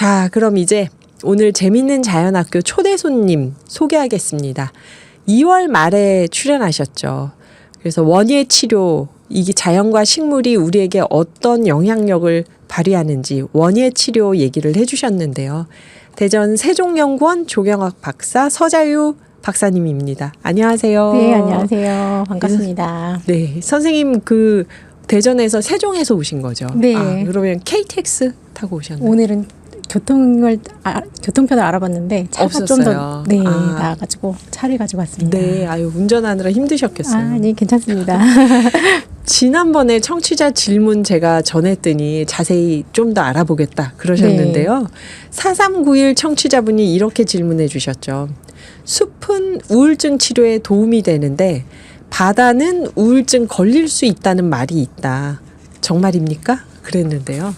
자, 그럼 이제 오늘 재밌는 자연학교 초대 손님 소개하겠습니다. 2월 말에 출연하셨죠. 그래서 원예 치료, 이게 자연과 식물이 우리에게 어떤 영향력을 발휘하는지 원예 치료 얘기를 해주셨는데요. 대전 세종연구원 조경학 박사 서자유 박사님입니다. 안녕하세요. 네, 안녕하세요. 반갑습니다. 네, 선생님 대전에서 세종에서 오신 거죠? 네. 그러면 KTX 타고 오셨나요? 오늘은 교통편을 알아봤는데 차가 좀 더 나가지고 차를 가지고 왔습니다. 네, 운전하느라 힘드셨겠어요. 아니, 괜찮습니다. 지난번에 청취자 질문 제가 전했더니 자세히 좀 더 알아보겠다 그러셨는데요. 네. 4391 청취자분이 이렇게 질문해 주셨죠. 숲은 우울증 치료에 도움이 되는데 바다는 우울증 걸릴 수 있다는 말이 있다. 정말입니까? 그랬는데요.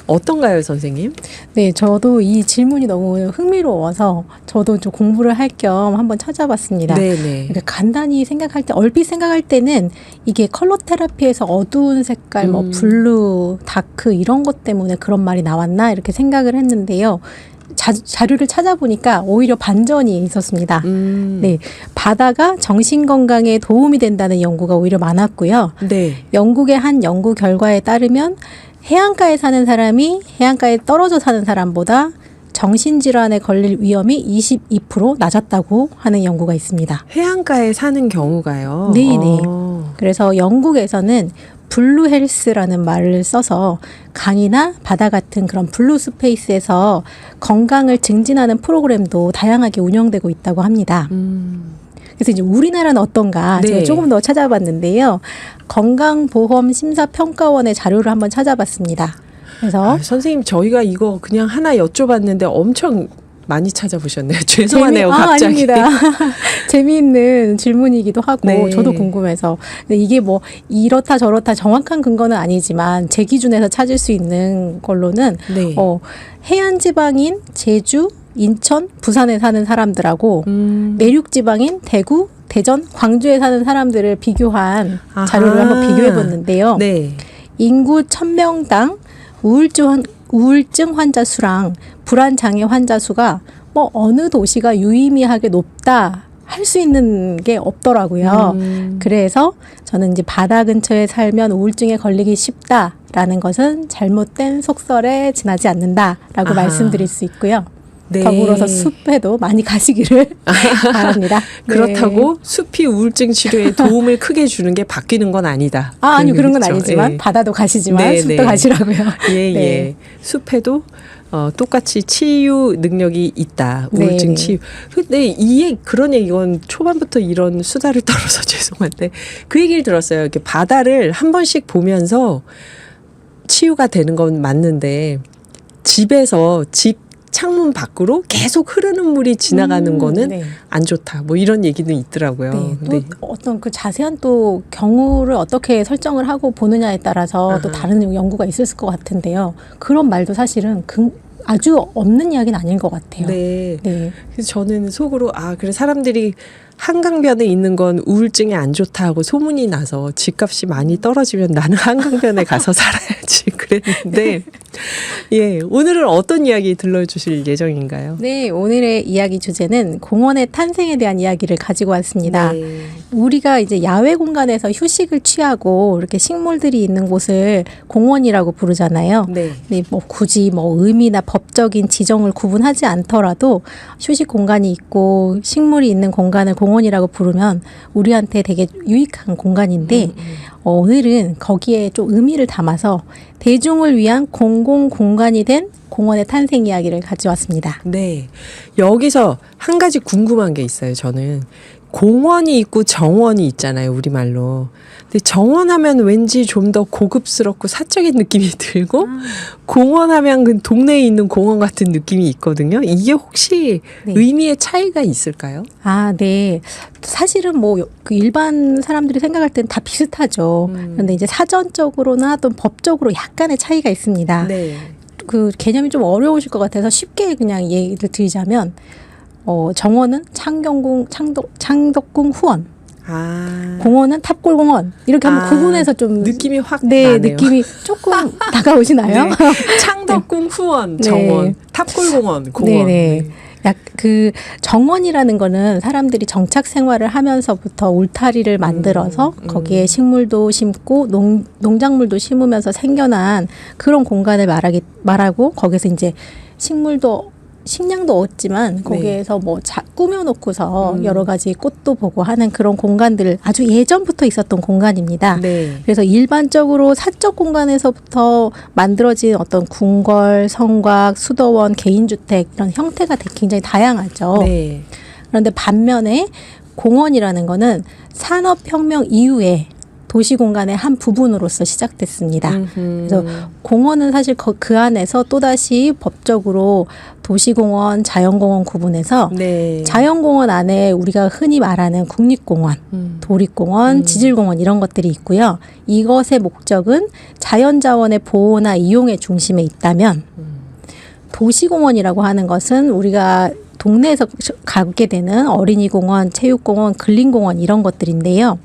어떤가요, 선생님? 네, 저도 이 질문이 너무 흥미로워서 저도 좀 공부를 할 겸 한번 찾아봤습니다. 네네. 그러니까 간단히 얼핏 생각할 때는 이게 컬러 테라피에서 어두운 색깔, 뭐 블루, 다크 이런 것 때문에 그런 말이 나왔나 이렇게 생각을 했는데요. 자료를 찾아보니까 오히려 반전이 있었습니다. 네, 바다가 정신 건강에 도움이 된다는 연구가 오히려 많았고요. 네. 영국의 한 연구 결과에 따르면 해안가에 사는 사람이 해안가에 떨어져 사는 사람보다 정신질환에 걸릴 위험이 22% 낮았다고 하는 연구가 있습니다. 해안가에 사는 경우가요? 네네. 그래서 영국에서는 블루 헬스라는 말을 써서 강이나 바다 같은 그런 블루 스페이스에서 건강을 증진하는 프로그램도 다양하게 운영되고 있다고 합니다. 그래서 이제 우리나라는 어떤가 제가 조금 더 찾아봤는데요. 건강보험심사평가원의 자료를 한번 찾아봤습니다. 그래서 선생님 저희가 이거 그냥 하나 여쭤봤는데 엄청 많이 찾아보셨네요. 죄송하네요. 갑자기. 아닙니다. 재미있는 질문이기도 하고 저도 궁금해서. 근데 이게 뭐 이렇다 저렇다 정확한 근거는 아니지만 제 기준에서 찾을 수 있는 걸로는 해안지방인 제주, 인천, 부산에 사는 사람들하고 내륙지방인 대구, 대전, 광주에 사는 사람들을 비교한 자료를 한번 비교해봤는데요. 네. 인구 1000명당 우울증 환자 수랑 불안장애 환자 수가 뭐 어느 도시가 유의미하게 높다 할 수 있는 게 없더라고요. 그래서 저는 이제 바다 근처에 살면 우울증에 걸리기 쉽다라는 것은 잘못된 속설에 지나지 않는다라고 말씀드릴 수 있고요. 네. 더불어서 숲에도 많이 가시기를 바랍니다. 그렇다고 숲이 우울증 치료에 도움을 크게 주는 게 바뀌는 건 아니다. 아니요, 그런 건 아니지만 바다도 가시지만 숲도 가시라고요. 예. 숲에도 똑같이 치유 능력이 있다. 우울증 치유. 근데 그런 이건 초반부터 이런 수다를 떨어서 죄송한데 그 얘기를 들었어요. 이렇게 바다를 한 번씩 보면서 치유가 되는 건 맞는데 집에서 집 창문 밖으로 계속 흐르는 물이 지나가는 거는 안 좋다. 뭐 이런 얘기도 있더라고요. 또 어떤 그 자세한 또 경우를 어떻게 설정을 하고 보느냐에 따라서 또 다른 연구가 있을 것 같은데요. 그런 말도 사실은 아주 없는 이야기는 아닌 것 같아요. 네. 그래서 저는 속으로 그래 사람들이 한강변에 있는 건 우울증에 안 좋다 하고 소문이 나서 집값이 많이 떨어지면 나는 한강변에 가서 살아야지 그랬는데 오늘은 어떤 이야기 들려주실 예정인가요? 네, 오늘의 이야기 주제는 공원의 탄생에 대한 이야기를 가지고 왔습니다. 우리가 이제 야외 공간에서 휴식을 취하고 이렇게 식물들이 있는 곳을 공원이라고 부르잖아요. 근데 뭐 굳이 의미나 법적인 지정을 구분하지 않더라도 휴식 공간이 있고 식물이 있는 공간을 공원이라고 부르면 우리한테 되게 유익한 공간인데 오늘은 거기에 좀 의미를 담아서 대중을 위한 공공 공간이 된 공원의 탄생 이야기를 가져왔습니다. 네, 여기서 한 가지 궁금한 게 있어요. 저는 공원이 있고 정원이 있잖아요, 우리말로. 근데 정원하면 왠지 좀 더 고급스럽고 사적인 느낌이 들고 공원하면 그 동네에 있는 공원 같은 느낌이 있거든요. 이게 혹시 의미의 차이가 있을까요? 네. 사실은 그 일반 사람들이 생각할 때는 다 비슷하죠. 그런데 이제 사전적으로나 또 법적으로 약간의 차이가 있습니다. 그 개념이 좀 어려우실 것 같아서 쉽게 그냥 얘기를 드리자면 정원은 창덕궁 후원, 공원은 탑골공원 이렇게 한번 구분해서 좀 느낌이 확 네, 나네요. 느낌이 조금 다가오시나요? 네. 창덕궁 후원 정원, 네. 탑골공원 공원. 네네. 네. 그 정원이라는 거는 사람들이 정착 생활을 하면서부터 울타리를 만들어서 거기에 식물도 심고 농작물도 심으면서 생겨난 그런 공간을 말하고 거기서 이제 식량도 얻지만 거기에서 뭐 꾸며놓고서 여러 가지 꽃도 보고 하는 그런 공간들 아주 예전부터 있었던 공간입니다. 네. 그래서 일반적으로 사적 공간에서부터 만들어진 어떤 궁궐, 성곽, 수도원, 개인주택 이런 형태가 굉장히 다양하죠. 네. 그런데 반면에 공원이라는 거는 산업혁명 이후에 도시 공간의 한 부분으로서 시작됐습니다. 그래서 공원은 사실 그 안에서 또다시 법적으로 도시공원, 자연공원 구분해서 네. 자연공원 안에 우리가 흔히 말하는 국립공원, 도립공원, 지질공원 이런 것들이 있고요. 이것의 목적은 자연자원의 보호나 이용의 중심에 있다면 도시공원이라고 하는 것은 우리가 동네에서 가게 되는 어린이공원, 체육공원, 근린공원 이런 것들인데요.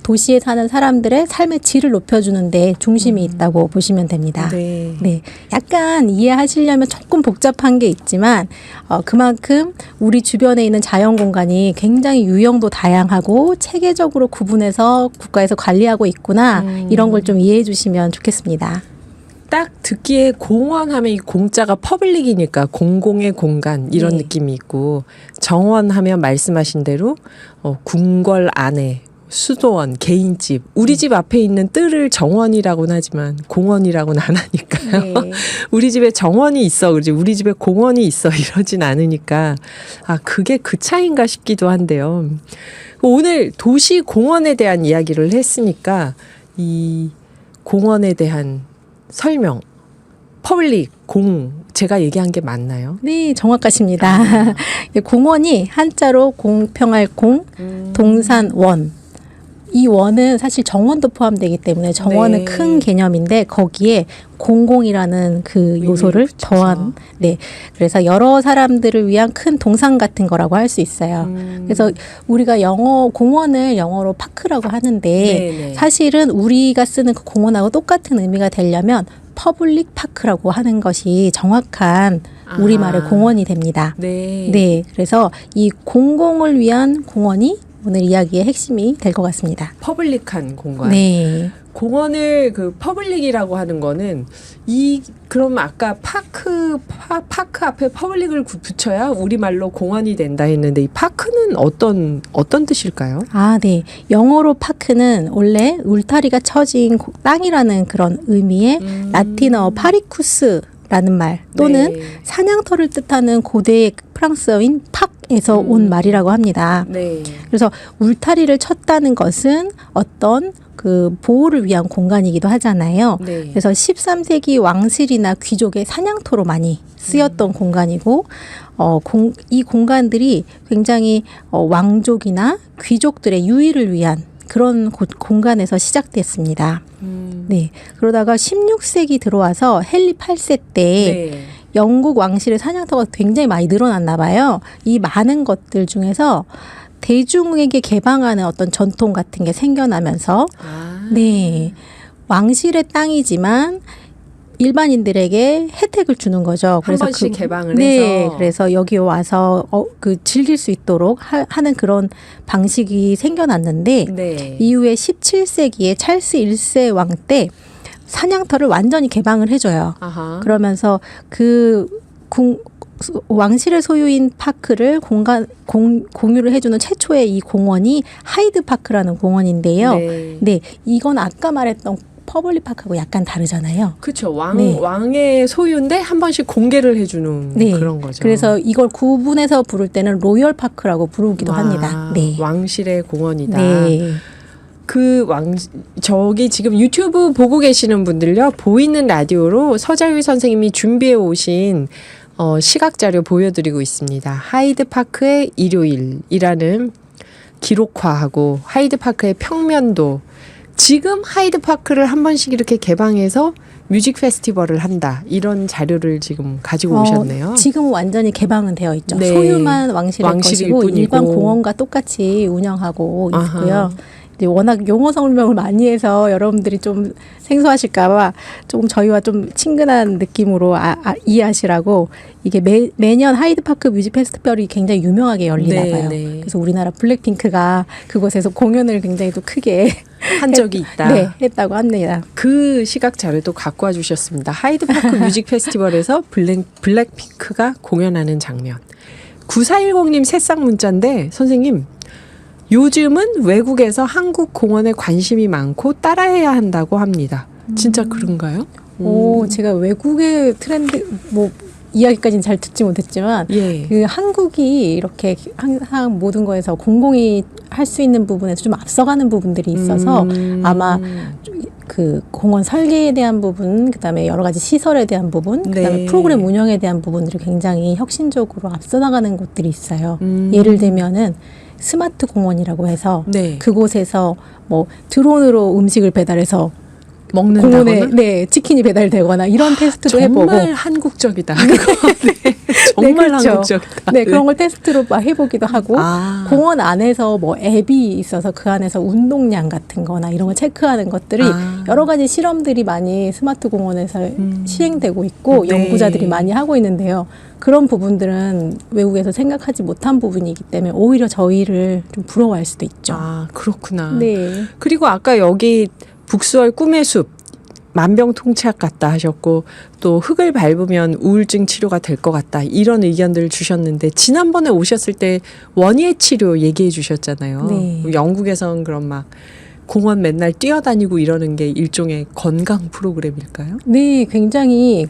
도시에 사는 사람들의 삶의 질을 높여주는 데 중심이 있다고 보시면 됩니다. 네. 네, 약간 이해하시려면 조금 복잡한 게 있지만 그만큼 우리 주변에 있는 자연 공간이 굉장히 유형도 다양하고 체계적으로 구분해서 국가에서 관리하고 있구나 이런 걸 좀 이해해 주시면 좋겠습니다. 딱 듣기에 공원하면 이 공자가 퍼블릭이니까 공공의 공간 이런 네. 느낌이 있고 정원하면 말씀하신 대로 궁궐 안에 수도원, 개인집, 우리 집 앞에 있는 뜰을 정원이라고는 하지만 공원이라고는 안 하니까요. 네. 우리 집에 정원이 있어, 그렇지? 우리 집에 공원이 있어 이러진 않으니까 그게 그 차이인가 싶기도 한데요. 오늘 도시 공원에 대한 이야기를 했으니까 이 공원에 대한 설명, 퍼블릭, 제가 얘기한 게 맞나요? 네, 정확하십니다. 공원이 한자로 공평할 동산 원. 이 원은 사실 정원도 포함되기 때문에 정원은 네. 큰 개념인데 거기에 공공이라는 그 요소를 더한 그래서 여러 사람들을 위한 큰 동산 같은 거라고 할 수 있어요. 그래서 우리가 공원을 영어로 파크라고 하는데 네네. 사실은 우리가 쓰는 그 공원하고 똑같은 의미가 되려면 퍼블릭 파크라고 하는 것이 정확한 우리말의 공원이 됩니다. 네. 네, 그래서 이 공공을 위한 공원이 오늘 이야기의 핵심이 될 것 같습니다. 퍼블릭한 공간. 네. 공원을 그 퍼블릭이라고 하는 거는 그럼 아까 파크 앞에 퍼블릭을 붙여야 우리말로 공원이 된다 했는데 이 파크는 어떤 뜻일까요? 네. 영어로 파크는 원래 울타리가 쳐진 땅이라는 그런 의미의 라틴어 파리쿠스라는 말 또는 네. 사냥터를 뜻하는 고대의 프랑스어인 팍에서 온 말이라고 합니다. 네. 그래서 울타리를 쳤다는 것은 어떤 그 보호를 위한 공간이기도 하잖아요. 네. 그래서 13세기 왕실이나 귀족의 사냥터로 많이 쓰였던 공간이고 이 공간들이 굉장히 왕족이나 귀족들의 유의를 위한 그런 공간에서 시작됐습니다. 네. 그러다가 16세기 들어와서 헨리 8세 때 네. 영국 왕실의 사냥터가 굉장히 많이 늘어났나 봐요. 이 많은 것들 중에서 대중에게 개방하는 어떤 전통 같은 게 생겨나면서 네, 왕실의 땅이지만 일반인들에게 혜택을 주는 거죠. 한 번씩 개방을 네, 해서. 그래서 여기 와서 즐길 수 있도록 하는 그런 방식이 생겨났는데 네. 이후에 17세기에 찰스 1세 왕 때 사냥터를 완전히 개방을 해줘요. 아하. 그러면서 왕실의 소유인 파크를 공유를 해주는 최초의 이 공원이 하이드 파크라는 공원인데요. 네. 네, 이건 아까 말했던 퍼블릭 파크하고 약간 다르잖아요. 그렇죠. 네. 왕의 소유인데 한 번씩 공개를 해주는 네, 그런 거죠. 그래서 이걸 구분해서 부를 때는 로열 파크라고 부르기도 합니다. 네, 왕실의 공원이다. 네. 저기 지금 유튜브 보고 계시는 분들요, 보이는 라디오로 서자유 선생님이 준비해 오신 시각 자료 보여드리고 있습니다. 하이드파크의 일요일이라는 기록화하고 하이드파크의 평면도, 지금 하이드파크를 한 번씩 이렇게 개방해서 뮤직 페스티벌을 한다. 이런 자료를 지금 가지고 오셨네요. 지금 완전히 개방은 되어 있죠. 네. 소유만 왕실일 것이고 뿐이고. 일반 공원과 똑같이 운영하고 있고요. 아하. 이제 워낙 용어 설명을 많이 해서 여러분들이 좀 생소하실까봐 조금 저희와 좀 친근한 느낌으로 이해하시라고 이게 매년 하이드파크 뮤직 페스티벌이 굉장히 유명하게 열리나 봐요. 네. 그래서 우리나라 블랙핑크가 그곳에서 공연을 굉장히 또 크게 한 적이 있다. 네, 했다고 합니다. 그 시각 자료도 갖고 와 주셨습니다. 하이드파크 뮤직 페스티벌에서 블랙핑크가 공연하는 장면. 9410님 새싹 문자인데 선생님 요즘은 외국에서 한국 공원에 관심이 많고 따라해야 한다고 합니다. 진짜 그런가요? 제가 외국의 트렌드 이야기까지는 잘 듣지 못했지만 예. 그 한국이 이렇게 항상 모든 거에서 공공이 할 수 있는 부분에서 좀 앞서가는 부분들이 있어서 아마 그 공원 설계에 대한 부분, 그다음에 여러 가지 시설에 대한 부분, 그다음에 네. 프로그램 운영에 대한 부분들이 굉장히 혁신적으로 앞서 나가는 곳들이 있어요. 예를 들면은 스마트 공원이라고 해서 네. 그곳에서 뭐 드론으로 음식을 배달해서 먹는다거나? 공원에 치킨이 배달되거나 이런 테스트도 해보고 정말 한국적이다. 그거. 네. 정말 그렇죠. 한국적이다. 네, 그런 걸 테스트로 막 해보기도 하고 공원 안에서 뭐 앱이 있어서 그 안에서 운동량 같은 거나 이런 걸 체크하는 것들이 여러 가지 실험들이 많이 스마트 공원에서 시행되고 있고 네. 연구자들이 많이 하고 있는데요. 그런 부분들은 외국에서 생각하지 못한 부분이기 때문에 오히려 저희를 좀 부러워할 수도 있죠. 아, 그렇구나. 네. 그리고 아까 여기 북수월 꿈의 숲 만병통치약 같다 하셨고 또 흙을 밟으면 우울증 치료가 될 것 같다 이런 의견들을 주셨는데 지난번에 오셨을 때 원예 치료 얘기해 주셨잖아요. 네. 영국에선 그럼 막 공원 맨날 뛰어다니고 이러는 게 일종의 건강 프로그램일까요? 네, 굉장히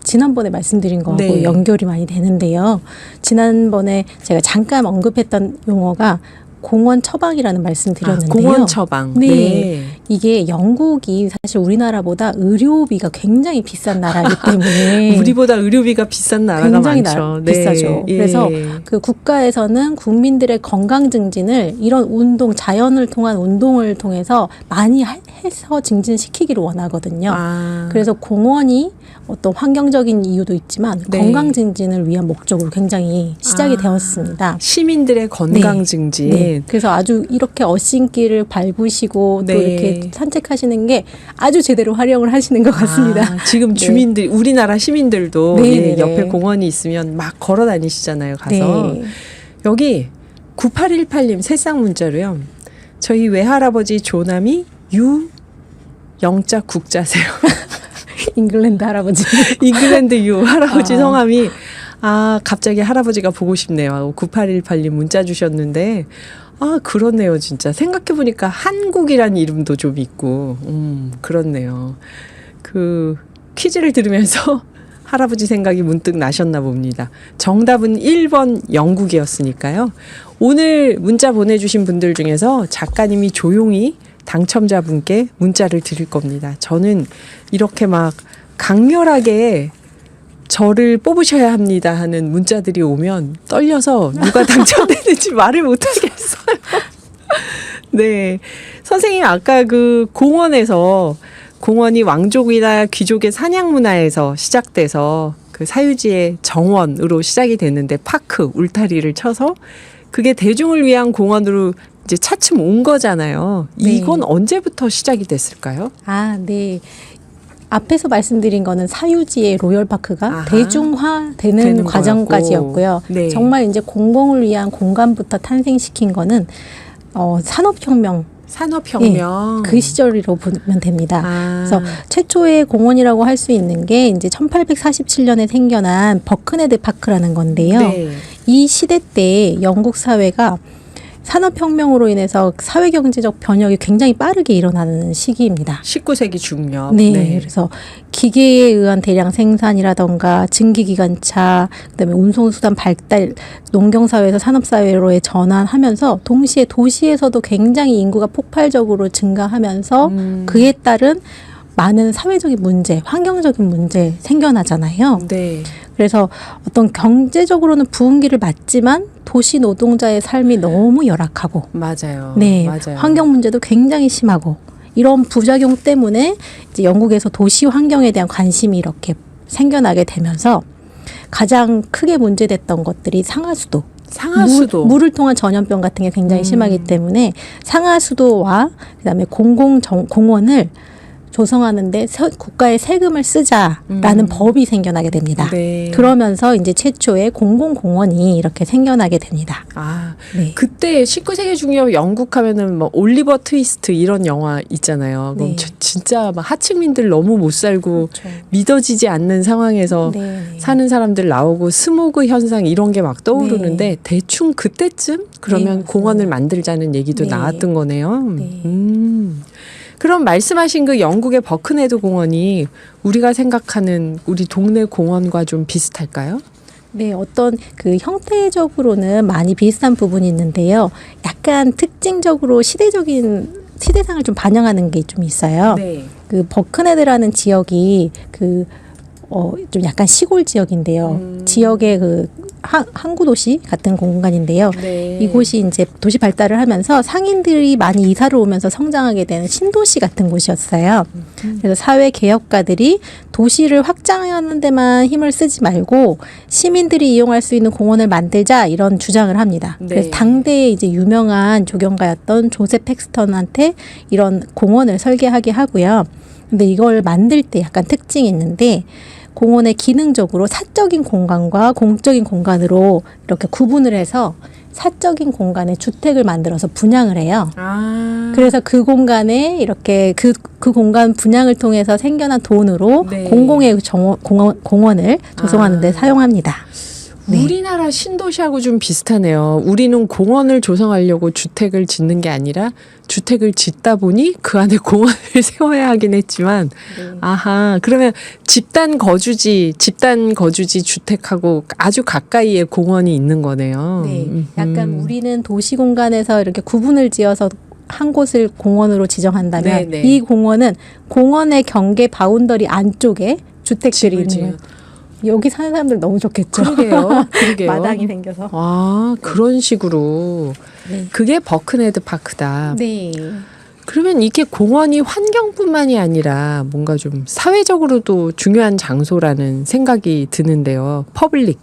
지난번에 말씀드린 거하고 네. 연결이 많이 되는데요. 지난번에 제가 잠깐 언급했던 용어가 공원 처방이라는 말씀 드렸는데요. 공원 처방. 네. 이게 영국이 사실 우리나라보다 의료비가 굉장히 비싼 나라이기 때문에 우리보다 의료비가 비싼 나라가 굉장히 많죠. 비싸죠. 예. 그래서 그 국가에서는 국민들의 건강 증진을 이런 운동, 자연을 통한 운동을 통해서 많이 해서 증진시키기를 원하거든요. 그래서 공원이 어떤 환경적인 이유도 있지만 네. 건강 증진을 위한 목적으로 굉장히 시작이 되었습니다. 시민들의 건강 증진. 네. 그래서 아주 이렇게 어신길을 밟으시고 네. 또 이렇게 산책하시는 게 아주 제대로 활용을 하시는 것 같습니다. 지금 주민들, 우리나라 시민들도 네, 예, 네, 옆에 네. 공원이 있으면 막 걸어 다니시잖아요. 가서. 네. 여기 9818님 새싹 문자로요. 저희 외할아버지 조남이 영자 국자세요. 잉글랜드 할아버지. 잉글랜드 할아버지 성함이 갑자기 할아버지가 보고 싶네요. 9818님 문자 주셨는데 그렇네요. 진짜 생각해보니까 한국이란 이름도 좀 있고 그렇네요. 그 퀴즈를 들으면서 할아버지 생각이 문득 나셨나 봅니다. 정답은 1번 영국이었으니까요. 오늘 문자 보내주신 분들 중에서 작가님이 조용히 당첨자분께 문자를 드릴 겁니다. 저는 이렇게 막 강렬하게 저를 뽑으셔야 합니다 하는 문자들이 오면 떨려서 누가 당첨되는지 말을 못하겠어요. 네. 선생님 아까 그 공원이 왕족이나 귀족의 사냥 문화에서 시작돼서 그 사유지의 정원으로 시작이 됐는데 파크, 울타리를 쳐서 그게 대중을 위한 공원으로 이제 차츰 온 거잖아요. 네. 이건 언제부터 시작이 됐을까요? 네. 앞에서 말씀드린 거는 사유지의 로열파크가 아하. 대중화되는 되는 과정까지였고요. 네. 정말 이제 공공을 위한 공간부터 탄생시킨 거는 산업혁명. 그 시절이라고 보면 됩니다. 그래서 최초의 공원이라고 할 수 있는 게 이제 1847년에 생겨난 버크네드 파크라는 건데요. 네. 이 시대 때 영국 사회가 산업혁명으로 인해서 사회경제적 변혁이 굉장히 빠르게 일어나는 시기입니다. 19세기 중엽. 네. 그래서 기계에 의한 대량 생산이라던가 증기기관차, 그다음에 운송수단 발달, 농경사회에서 산업사회로의 전환하면서 동시에 도시에서도 굉장히 인구가 폭발적으로 증가하면서 그에 따른 많은 사회적인 문제, 환경적인 문제 생겨나잖아요. 네. 그래서 어떤 경제적으로는 부흥기를 맞지만 도시 노동자의 삶이 너무 열악하고 맞아요. 네, 맞아요. 환경 문제도 굉장히 심하고 이런 부작용 때문에 이제 영국에서 도시 환경에 대한 관심이 이렇게 생겨나게 되면서 가장 크게 문제됐던 것들이 상하수도. 물을 통한 전염병 같은 게 굉장히 심하기 때문에 상하수도와 그다음에 공원을 조성하는데 국가의 세금을 쓰자라는 법이 생겨나게 됩니다. 네. 그러면서 이제 최초의 공공공원이 이렇게 생겨나게 됩니다. 아, 네. 그때 19세기 중엽 영국 하면은 뭐 올리버 트위스트 이런 영화 있잖아요. 그럼 네. 진짜 막 하층민들 너무 못 살고 그렇죠. 믿어지지 않는 상황에서 사는 사람들 나오고 스모그 현상 이런 게 막 떠오르는데 대충 그때쯤 그러면 공원을 만들자는 얘기도 나왔던 거네요. 네. 그럼 말씀하신 그 영국의 버크네드 공원이 우리가 생각하는 우리 동네 공원과 좀 비슷할까요? 네, 어떤 그 형태적으로는 많이 비슷한 부분이 있는데요. 약간 특징적으로 시대상을 좀 반영하는 게 좀 있어요. 네. 그 버크네드라는 지역이 좀 약간 시골 지역인데요. 지역의 그 항구 도시 같은 공간인데요. 네. 이곳이 이제 도시 발달을 하면서 상인들이 많이 이사를 오면서 성장하게 되는 신도시 같은 곳이었어요. 그래서 사회 개혁가들이 도시를 확장하는 데만 힘을 쓰지 말고 시민들이 이용할 수 있는 공원을 만들자 이런 주장을 합니다. 네. 그래서 당대에 이제 유명한 조경가였던 조셉 팩스턴한테 이런 공원을 설계하게 하고요. 근데 이걸 만들 때 약간 특징이 있는데 공원의 기능적으로 사적인 공간과 공적인 공간으로 이렇게 구분을 해서 사적인 공간에 주택을 만들어서 분양을 해요. 그래서 그 공간에 이렇게 그 공간 분양을 통해서 생겨난 돈으로 네. 공공의 공원을 조성하는 데 사용합니다. 네. 우리나라 신도시하고 좀 비슷하네요. 우리는 공원을 조성하려고 주택을 짓는 게 아니라 주택을 짓다 보니 그 안에 공원을 세워야 하긴 했지만 아하, 그러면 집단 거주지 주택하고 아주 가까이에 공원이 있는 거네요. 네, 약간 우리는 도시 공간에서 이렇게 구분을 지어서 한 곳을 공원으로 지정한다면 네네. 이 공원은 공원의 경계 바운더리 안쪽에 주택들이 있는 거예요. 여기 사는 사람들 너무 좋겠죠. 그러게요. 마당이 생겨서. 아, 그런 식으로. 네. 그게 버크네드 파크다. 네. 그러면 이게 공원이 환경뿐만이 아니라 뭔가 좀 사회적으로도 중요한 장소라는 생각이 드는데요. 퍼블릭.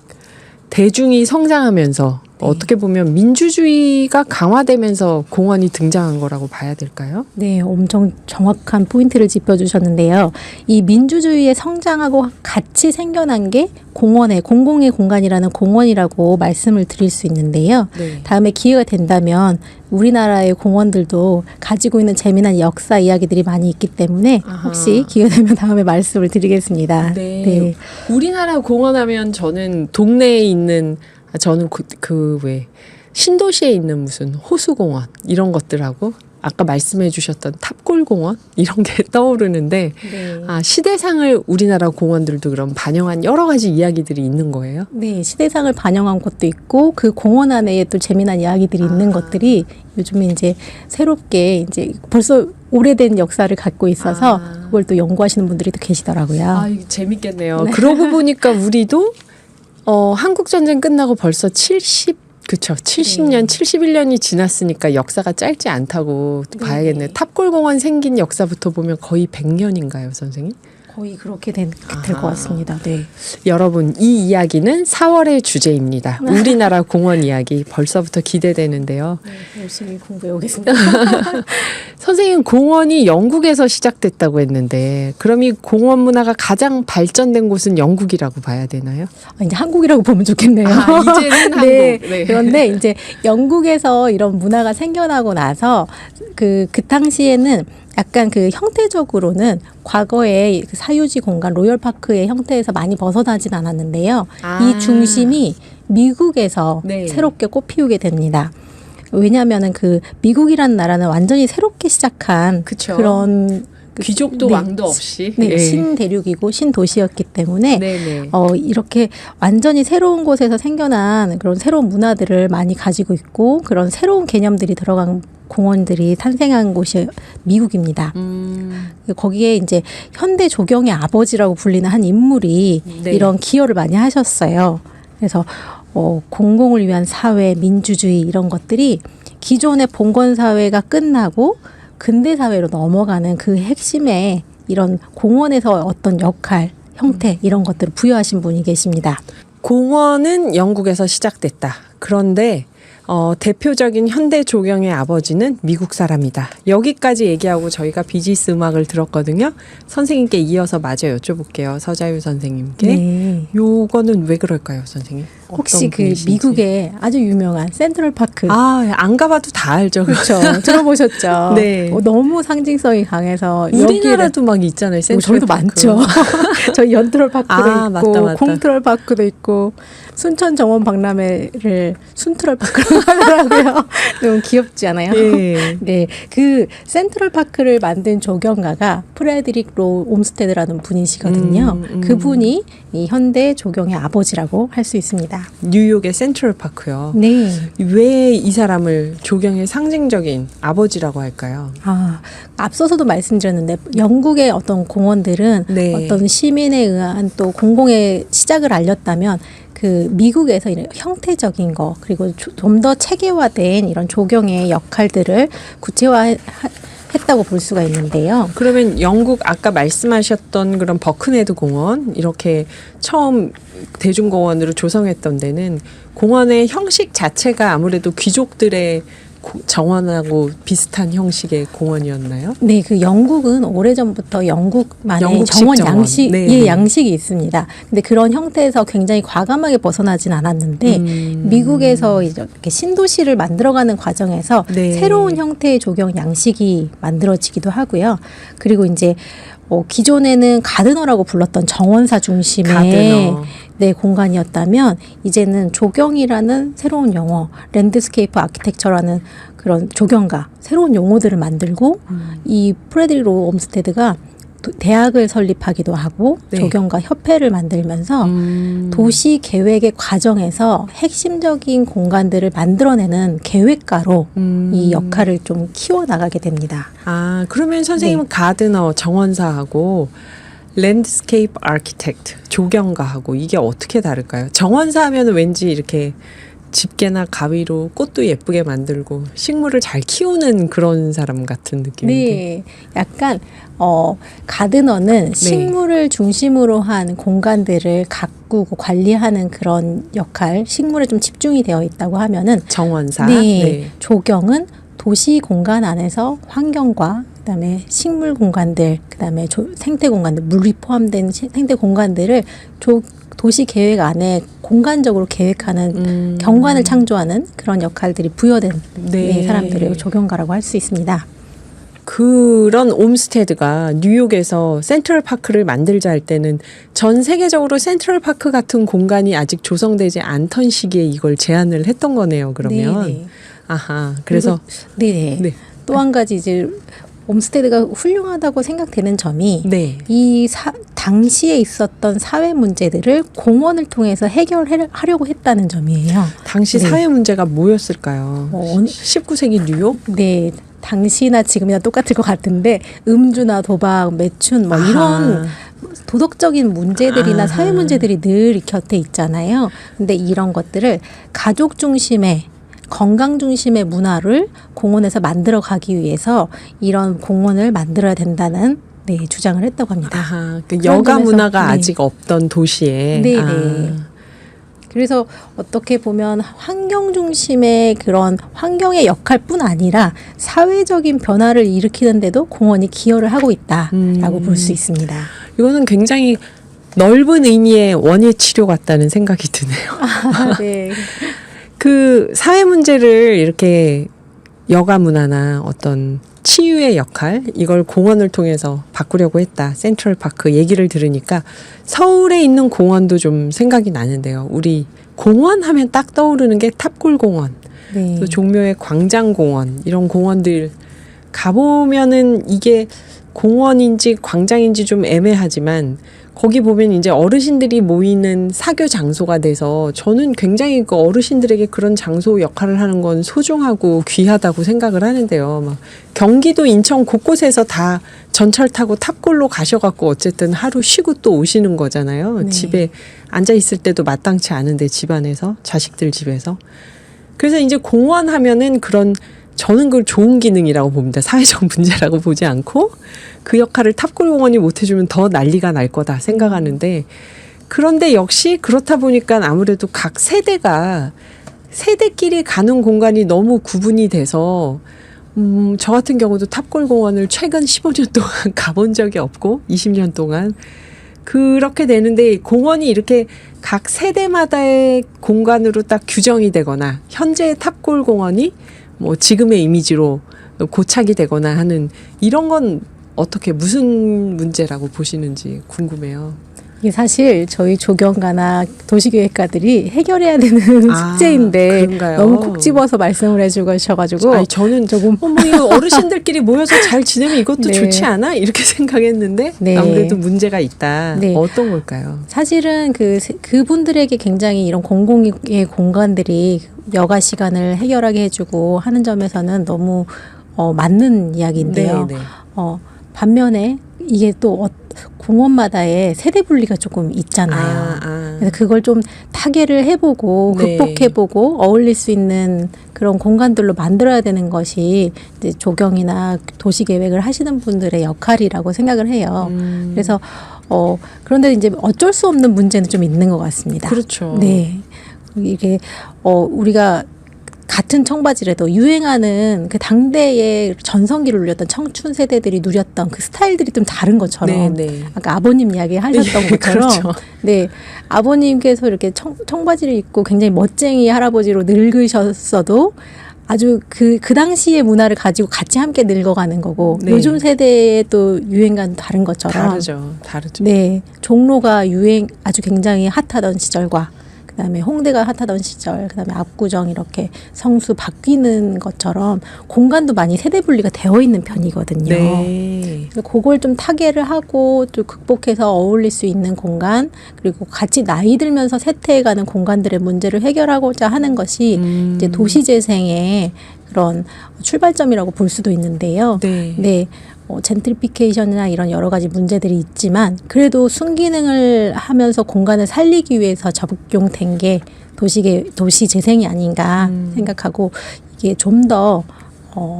대중이 성장하면서 어떻게 보면 민주주의가 강화되면서 공원이 등장한 거라고 봐야 될까요? 네, 엄청 정확한 포인트를 짚어주셨는데요. 이 민주주의의 성장하고 같이 생겨난 게 공공의 공간이라는 공원이라고 말씀을 드릴 수 있는데요. 네. 다음에 기회가 된다면 우리나라의 공원들도 가지고 있는 재미난 역사 이야기들이 많이 있기 때문에 혹시 기회 되면 다음에 말씀을 드리겠습니다. 네. 우리나라 공원하면 저는 동네에 있는 저는 왜 신도시에 있는 무슨 호수공원 이런 것들하고 아까 말씀해 주셨던 탑골공원 이런 게 떠오르는데 시대상을 우리나라 공원들도 그럼 반영한 여러 가지 이야기들이 있는 거예요? 네, 시대상을 반영한 것도 있고 그 공원 안에 또 재미난 이야기들이 있는 것들이 요즘에 이제 새롭게 이제 벌써 오래된 역사를 갖고 있어서 그걸 또 연구하시는 분들이 또 계시더라고요. 아, 이거 재밌겠네요. 네. 그러고 보니까 우리도 한국전쟁 끝나고 벌써 70년, 71년이 지났으니까 역사가 짧지 않다고 봐야겠네요. 탑골공원 생긴 역사부터 보면 거의 100년인가요, 선생님? 거의 그렇게 될 것 같습니다. 네. 여러분, 이 이야기는 4월의 주제입니다. 우리나라 공원 이야기 벌써부터 기대되는데요. 네, 열심히 공부해 오겠습니다. 선생님, 공원이 영국에서 시작됐다고 했는데 그럼 이 공원 문화가 가장 발전된 곳은 영국이라고 봐야 되나요? 이제 한국이라고 보면 좋겠네요. 이제는 한국. 네. 그런데 이제 영국에서 이런 문화가 생겨나고 나서 그 당시에는 약간 그 형태적으로는 과거에 그 사유지 공간 로열파크의 형태에서 많이 벗어나진 않았는데요. 이 중심이 미국에서 새롭게 꽃피우게 됩니다. 왜냐하면은 그 미국이라는 나라는 완전히 새롭게 시작한 그런 귀족도 왕도 없이 신대륙이고 신도시였기 때문에 이렇게 완전히 새로운 곳에서 생겨난 그런 새로운 문화들을 많이 가지고 있고 그런 새로운 개념들이 들어간 공원들이 탄생한 곳이 미국입니다. 거기에 이제 현대 조경의 아버지라고 불리는 한 인물이 이런 기여를 많이 하셨어요. 그래서 공공을 위한 사회, 민주주의 이런 것들이 기존의 봉건 사회가 끝나고 근대 사회로 넘어가는 그 핵심에 이런 공원에서 어떤 역할, 형태 이런 것들을 부여하신 분이 계십니다. 공원은 영국에서 시작됐다. 그런데 대표적인 현대 조경의 아버지는 미국 사람이다. 여기까지 얘기하고 저희가 비지스 음악을 들었거든요. 선생님께 이어서 마저 여쭤볼게요. 서자유 선생님께. 네. 요거는 왜 그럴까요, 선생님? 혹시 그 분이신지. 미국의 아주 유명한 센트럴파크 안 가봐도 다 알죠. 그렇죠. 들어보셨죠? 네. 너무 상징성이 강해서 우리나라도 막 있잖아요. 저희도 많죠. 저희 연트럴파크도 있고 맞다. 콩트럴파크도 있고 순천 정원 박람회를 순트럴파크로 하더라고요. 너무 귀엽지 않아요? 예. 네, 그 센트럴파크를 만든 조경가가 프레드릭 로 옴스테드라는 분이시거든요. 그분이 이 현대 조경의 아버지라고 할 수 있습니다. 뉴욕의 센트럴파크요. 네. 왜 이 사람을 조경의 상징적인 아버지라고 할까요? 앞서서도 말씀드렸는데 영국의 어떤 공원들은 네. 어떤 시민에 의한 또 공공의 시작을 알렸다면 그 미국에서 이런 형태적인 거 그리고 좀 더 체계화된 이런 조경의 역할들을 구체화했다고 볼 수가 있는데요. 그러면 영국 아까 말씀하셨던 그런 버크네드 공원 이렇게 처음 대중공원으로 조성했던 데는 공원의 형식 자체가 아무래도 귀족들의 정원하고 비슷한 형식의 공원이었나요? 네, 그 영국은 오래전부터 영국만의 영국식 정원 정원. 양식, 네. 예, 양식이 있습니다. 근데 그런 형태에서 굉장히 과감하게 벗어나진 않았는데 미국에서 이제 이렇게 신도시를 만들어가는 과정에서 네. 새로운 형태의 조경 양식이 만들어지기도 하고요. 그리고 이제 기존에는 가드너라고 불렀던 정원사 중심의 가드너. 네, 공간이었다면 이제는 조경이라는 새로운 용어, 랜드스케이프 아키텍처라는 그런 조경가, 새로운 용어들을 만들고 이 프레드릭 로 옴스테드가 대학을 설립하기도 하고 네. 조경가 협회를 만들면서 도시 계획의 과정에서 핵심적인 공간들을 만들어내는 계획가로 이 역할을 좀 키워나가게 됩니다. 그러면 선생님은 가드너 정원사하고 랜드스케이프 아키텍트 조경가하고 이게 어떻게 다를까요? 정원사 하면 왠지 이렇게 집게나 가위로 꽃도 예쁘게 만들고 식물을 잘 키우는 그런 사람 같은 느낌인데. 네, 약간 가드너는 식물을 중심으로 한 공간들을 가꾸고 관리하는 그런 역할, 식물에 좀 집중이 되어 있다고 하면은 정원사. 네, 조경은 도시 공간 안에서 환경과 그다음에 식물 공간들, 그다음에 생태 공간들, 물이 포함된 생태 공간들을 도시 계획 안에 공간적으로 계획하는 경관을 창조하는 그런 역할들이 부여된 네. 사람들을 조경가라고 할 수 있습니다. 그런 옴스테드가 뉴욕에서 센트럴파크를 만들자 할 때는 전 세계적으로 센트럴파크 같은 공간이 아직 조성되지 않던 시기에 이걸 제안을 했던 거네요. 그러면. 네네. 아하. 그래서 네네. 네. 또 한 가지 이제 옴스테드가 훌륭하다고 생각되는 점이 네. 이 당시에 있었던 사회 문제들을 공원을 통해서 해결하려고 했다는 점이에요. 당시 네. 사회 문제가 뭐였을까요? 19세기 뉴욕? 네. 당시나 지금이나 똑같을 것 같은데 음주나 도박, 매춘 뭐 이런 도덕적인 문제들이나 사회 문제들이 늘 곁에 있잖아요. 근데 이런 것들을 가족 중심의 건강 중심의 문화를 공원에서 만들어 가기 위해서 이런 공원을 만들어야 된다는 주장을 했다고 합니다. 그 여가 점에서, 문화가 아직 없던 도시에. 네네. 그래서 어떻게 보면 환경 중심의 그런 환경의 역할뿐 아니라 사회적인 변화를 일으키는데도 공원이 기여를 하고 있다라고 볼 수 있습니다. 이거는 굉장히 넓은 의미의 원예 치료 같다는 생각이 드네요. 네. 그 사회 문제를 이렇게 여가 문화나 어떤 치유의 역할 이걸 공원을 통해서 바꾸려고 했다. 센트럴파크 얘기를 들으니까 서울에 있는 공원도 좀 생각이 나는데요. 우리 공원 하면 딱 떠오르는 게 탑골공원, 네. 또 종묘의 광장공원 이런 공원들 가보면은 이게 공원인지 광장인지 좀 애매하지만 거기 보면 이제 어르신들이 모이는 사교 장소가 돼서 저는 굉장히 그 어르신들에게 그런 장소 역할을 하는 건 소중하고 귀하다고 생각을 하는데요. 막 경기도 인천 곳곳에서 다 전철 타고 탑골로 가셔갖고 어쨌든 하루 쉬고 또 오시는 거잖아요. 네. 집에 앉아 있을 때도 마땅치 않은데 집안에서 자식들 집에서. 그래서 이제 공원 하면은 그런 저는 그걸 좋은 기능이라고 봅니다. 사회적 문제라고 보지 않고 그 역할을 탑골공원이 못해주면 더 난리가 날 거다 생각하는데 그런데 역시 그렇다 보니까 아무래도 각 세대끼리 가는 공간이 너무 구분이 돼서 저 같은 경우도 탑골공원을 최근 15년 동안 가본 적이 없고 20년 동안 그렇게 되는데 공원이 이렇게 각 세대마다의 공간으로 딱 규정이 되거나 현재의 탑골공원이 뭐 지금의 이미지로 고착이 되거나 하는 이런 건 어떻게 무슨 문제라고 보시는지 궁금해요. 이게 사실 저희 조경가나 도시계획가들이 해결해야 되는 숙제인데 그런가요? 너무 콕 집어서 말씀을 해주셔가지고 아니, 저는 조금 뭐 이거 어르신들끼리 모여서 잘 지내면 이것도 네. 좋지 않아? 이렇게 생각했는데 네. 아무래도 문제가 있다. 네. 어떤 걸까요? 사실은 그분들에게 굉장히 이런 공공의 공간들이 여가 시간을 해결하게 해주고 하는 점에서는 너무 맞는 이야기인데요. 네, 네. 반면에 이게 또 공원마다의 세대 분리가 조금 있잖아요. 그래서 그걸 좀 타개를 해보고 네. 극복해보고 어울릴 수 있는 그런 공간들로 만들어야 되는 것이 이제 조경이나 도시계획을 하시는 분들의 역할이라고 생각을 해요. 그래서 그런데 이제 어쩔 수 없는 문제는 좀 있는 것 같습니다. 그렇죠. 네, 이게 우리가 같은 청바지라도 유행하는 그 당대의 전성기를 누렸던 청춘 세대들이 누렸던 그 스타일들이 좀 다른 것처럼 네, 네. 아까 아버님 이야기 하셨던 네, 것처럼 그렇죠. 네, 아버님께서 이렇게 청바지를 입고 굉장히 멋쟁이 할아버지로 늙으셨어도 아주 그 당시의 문화를 가지고 같이 함께 늙어가는 거고 네. 요즘 세대의 또 유행과는 다른 것처럼 다르죠. 네, 종로가 아주 굉장히 핫하던 시절과 그다음에 홍대가 핫하던 시절, 그다음에 압구정 이렇게 성수 바뀌는 것처럼 공간도 많이 세대 분리가 되어 있는 편이거든요. 네. 그래서 그걸 좀 타개를 하고 또 극복해서 어울릴 수 있는 공간, 그리고 같이 나이 들면서 쇠퇴해가는 공간들의 문제를 해결하고자 하는 것이 이제 도시재생의 그런 출발점이라고 볼 수도 있는데요. 네. 네. 젠트리피케이션이나 이런 여러 가지 문제들이 있지만 그래도 순기능을 하면서 공간을 살리기 위해서 적용된 게 도시 재생이 아닌가 생각하고 이게 좀 더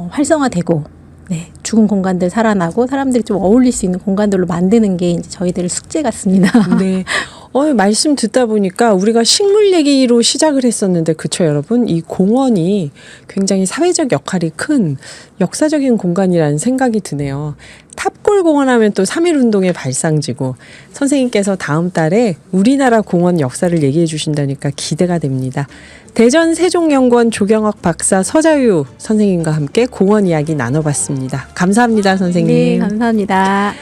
활성화되고 네, 죽은 공간들 살아나고 사람들이 좀 어울릴 수 있는 공간들로 만드는 게 이제 저희들의 숙제 같습니다. 네. 말씀 듣다 보니까 우리가 식물 얘기로 시작을 했었는데 그쵸 여러분? 이 공원이 굉장히 사회적 역할이 큰 역사적인 공간이라는 생각이 드네요. 탑골공원 하면 또 3.1운동의 발상지고 선생님께서 다음 달에 우리나라 공원 역사를 얘기해 주신다니까 기대가 됩니다. 대전 세종연구원 조경학 박사 서자유 선생님과 함께 공원 이야기 나눠봤습니다. 감사합니다, 선생님. 네, 감사합니다.